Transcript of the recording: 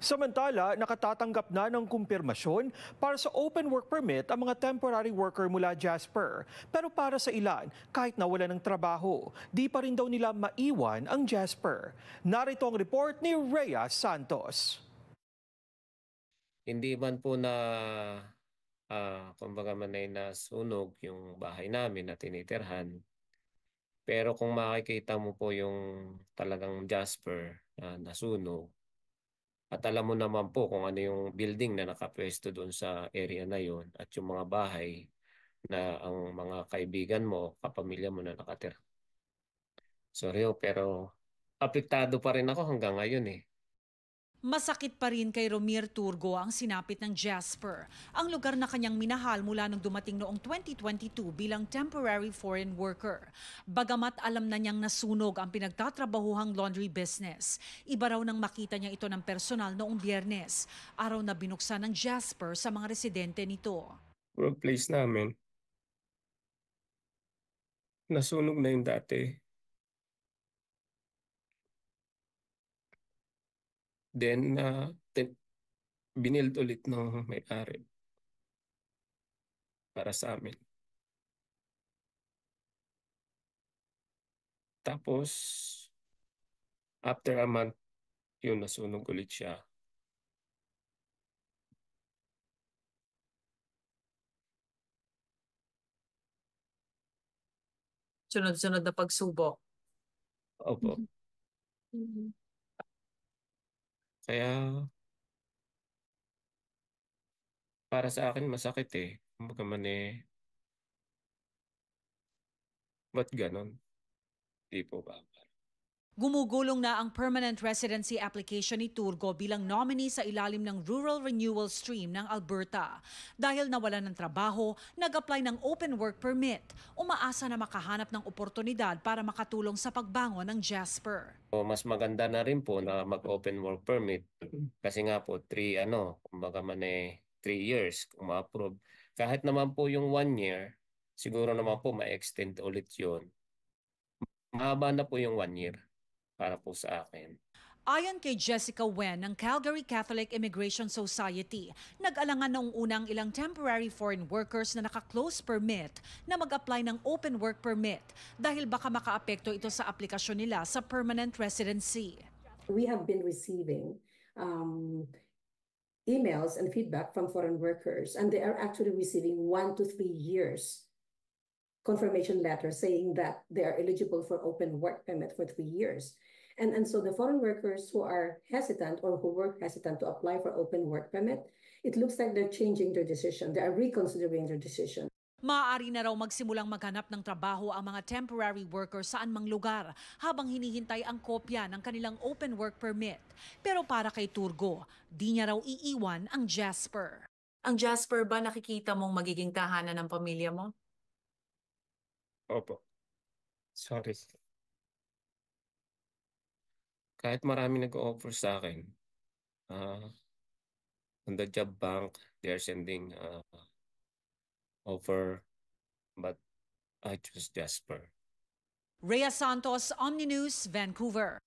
Samantala, nakatatanggap na ng kumpirmasyon para sa open work permit ang mga temporary worker mula Jasper. Pero para sa ilan, kahit nawala ng trabaho, di pa rin daw nila maiwan ang Jasper. Narito ang report ni Rhea Santos. Hindi man po na kumbaga man ay nasunog yung bahay namin na tinitirhan. Pero kung makikita mo po yung talagang Jasper na nasunog, at alam mo naman po kung ano yung building na nakapwesto doon sa area na yon at yung mga bahay na ang mga kaibigan mo, kapamilya mo na nakatira. Sorry pero apektado pa rin ako hanggang ngayon eh. Masakit pa rin kay Romir Turgo ang sinapit ng Jasper, ang lugar na kanyang minahal mula nung dumating noong 2022 bilang temporary foreign worker. Bagamat alam na niyang nasunog ang pinagtatrabahuhang laundry business, iba raw nang makita niya ito ng personal noong Biyernes, araw na binuksan ng Jasper sa mga residente nito. Workplace namin, nasunog na yung dati. Then, binild ulit ng may-ari para sa amin. Tapos, after a month, yun, nasunog ulit siya. Sunod-sunod na pagsubok. Opo. Kaya, para sa akin, masakit eh. Kumbaga man eh, ba't ganon? Di po ba? Gumugulong na ang permanent residency application ni Turgo bilang nominee sa ilalim ng Rural Renewal Stream ng Alberta. Dahil nawalan ng trabaho, nag-apply ng open work permit. Umaasa na makahanap ng oportunidad para makatulong sa pagbangon ng Jasper. So, mas maganda na rin po na mag-open work permit kasi nga po 3 years kung ma-approve. Kahit naman po yung 1 year, siguro naman po ma-extend ulit yun. Mahaba na po yung 1 year para po sa akin. Ayon kay Jessica Wen ng Calgary Catholic Immigration Society, nag-alangan noong unang ilang temporary foreign workers na naka-close permit na mag-apply ng open work permit dahil baka makaapekto ito sa aplikasyon nila sa permanent residency. We have been receiving emails and feedback from foreign workers, and they are actually receiving 1 to 3 years confirmation letter saying that they are eligible for open work permit for 3 years. And so the foreign workers who are hesitant or who were hesitant to apply for open work permit, it looks like they're changing their decision. They are reconsidering their decision. Maaari na raw magsimulang maghanap ng trabaho ang mga temporary workers saan mang lugar habang hinihintay ang kopya ng kanilang open work permit. Pero para kay Turgo, di niya raw iiwan ang Jasper. Ang Jasper ba nakikita mong magiging tahanan ng pamilya mo? Opo. Sorry. Kahit marami nag-offer sa akin, on the job bank, they're sending offer, but I choose Jasper. Rhea Santos, Omni News, Vancouver.